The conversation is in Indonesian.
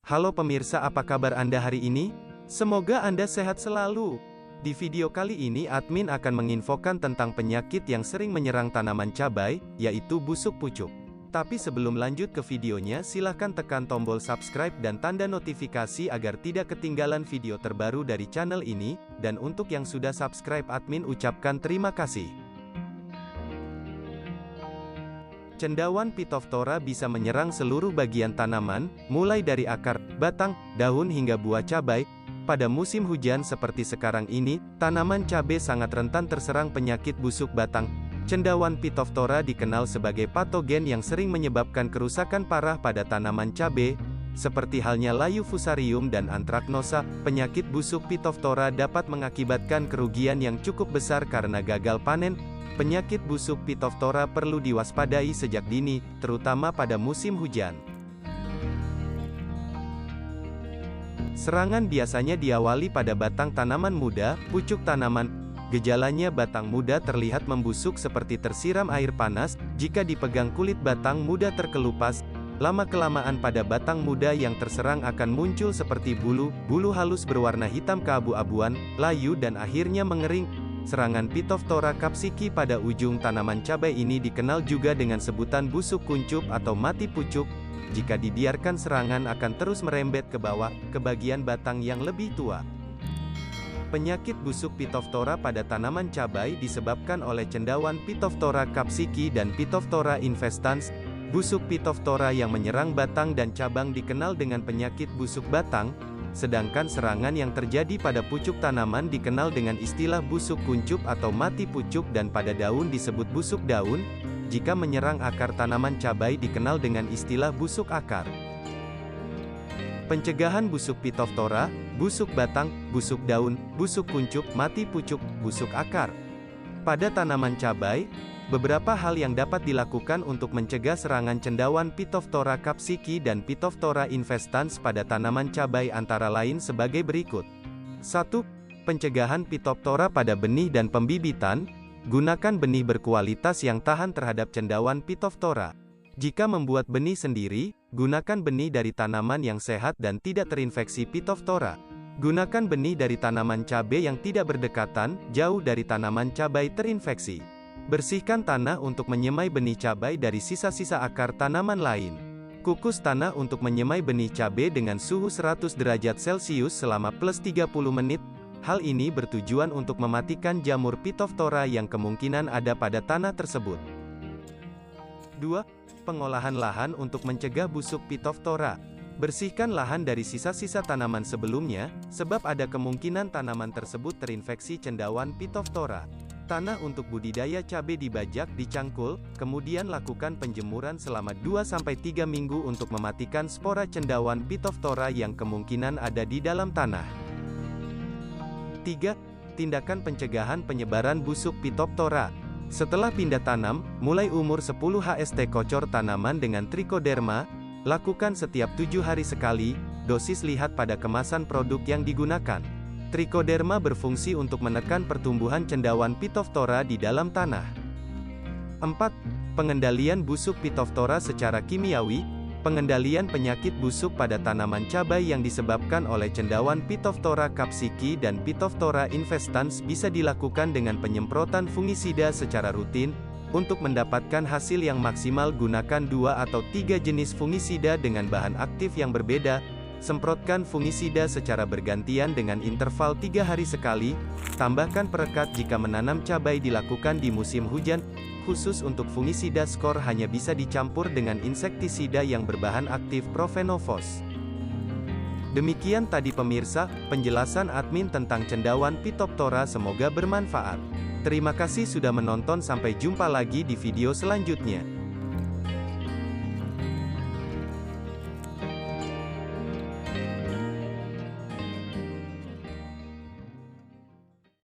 Halo pemirsa, apa kabar Anda hari ini? Semoga Anda sehat selalu. Di video kali ini admin akan menginfokan tentang penyakit yang sering menyerang tanaman cabai, yaitu busuk pucuk. Tapi sebelum lanjut ke videonya, silahkan tekan tombol subscribe dan tanda notifikasi agar tidak ketinggalan video terbaru dari channel ini, dan untuk yang sudah subscribe admin ucapkan terima kasih. Cendawan Phytophthora bisa menyerang seluruh bagian tanaman, mulai dari akar, batang, daun hingga buah cabai. Pada musim hujan seperti sekarang ini, tanaman cabai sangat rentan terserang penyakit busuk batang. Cendawan Phytophthora dikenal sebagai patogen yang sering menyebabkan kerusakan parah pada tanaman cabai. Seperti halnya layu fusarium dan antraknosa, penyakit busuk Phytophthora dapat mengakibatkan kerugian yang cukup besar karena gagal panen. Penyakit busuk Phytophthora perlu diwaspadai sejak dini, terutama pada musim hujan. Serangan biasanya diawali pada batang tanaman muda, pucuk tanaman. Gejalanya batang muda terlihat membusuk seperti tersiram air panas, jika dipegang kulit batang muda terkelupas. Lama-kelamaan pada batang muda yang terserang akan muncul seperti bulu halus berwarna hitam keabu-abuan, layu dan akhirnya mengering. Serangan Phytophthora capsicii pada ujung tanaman cabai ini dikenal juga dengan sebutan busuk kuncup atau mati pucuk. Jika dibiarkan serangan akan terus merembet ke bawah, ke bagian batang yang lebih tua. Penyakit busuk Phytophthora pada tanaman cabai disebabkan oleh cendawan Phytophthora capsicii dan Phytophthora infestans. Busuk Phytophthora yang menyerang batang dan cabang dikenal dengan penyakit busuk batang. Sedangkan serangan yang terjadi pada pucuk tanaman dikenal dengan istilah busuk kuncup atau mati pucuk dan pada daun disebut busuk daun. Jika menyerang akar tanaman cabai dikenal dengan istilah busuk akar. Pencegahan busuk Phytophthora, busuk batang, busuk daun, busuk kuncup, mati pucuk, busuk akar. Pada tanaman cabai, beberapa hal yang dapat dilakukan untuk mencegah serangan cendawan Phytophthora capsicii dan Phytophthora infestans pada tanaman cabai antara lain sebagai berikut. 1. Pencegahan Phytophthora pada benih dan pembibitan. Gunakan benih berkualitas yang tahan terhadap cendawan Phytophthora. Jika membuat benih sendiri, gunakan benih dari tanaman yang sehat dan tidak terinfeksi Phytophthora. Gunakan benih dari tanaman cabai yang tidak berdekatan, jauh dari tanaman cabai terinfeksi. Bersihkan tanah untuk menyemai benih cabai dari sisa-sisa akar tanaman lain. Kukus tanah untuk menyemai benih cabai dengan suhu 100 derajat Celcius selama plus 30 menit. Hal ini bertujuan untuk mematikan jamur Phytophthora yang kemungkinan ada pada tanah tersebut. 2. Pengolahan lahan untuk mencegah busuk Phytophthora. Bersihkan lahan dari sisa-sisa tanaman sebelumnya, sebab ada kemungkinan tanaman tersebut terinfeksi cendawan Phytophthora. Tanah untuk budidaya cabai dibajak, dicangkul, kemudian lakukan penjemuran selama 2-3 minggu untuk mematikan spora cendawan Phytophthora yang kemungkinan ada di dalam tanah. 3. Tindakan pencegahan penyebaran busuk Phytophthora. Setelah pindah tanam, mulai umur 10 HST kocor tanaman dengan Trichoderma, lakukan setiap 7 hari sekali, dosis lihat pada kemasan produk yang digunakan. Trichoderma berfungsi untuk menekan pertumbuhan cendawan Phytophthora di dalam tanah. 4. Pengendalian busuk Phytophthora secara kimiawi. Pengendalian penyakit busuk pada tanaman cabai yang disebabkan oleh cendawan Phytophthora capsicii dan Phytophthora infestans bisa dilakukan dengan penyemprotan fungisida secara rutin. Untuk mendapatkan hasil yang maksimal gunakan 2 atau 3 jenis fungisida dengan bahan aktif yang berbeda. Semprotkan fungisida secara bergantian dengan interval 3 hari sekali. Tambahkan perekat jika menanam cabai dilakukan di musim hujan. Khusus untuk fungisida skor hanya bisa dicampur dengan insektisida yang berbahan aktif profenofos. Demikian tadi pemirsa, penjelasan admin tentang cendawan Phytophthora, semoga bermanfaat. Terima kasih sudah menonton, sampai jumpa lagi di video selanjutnya.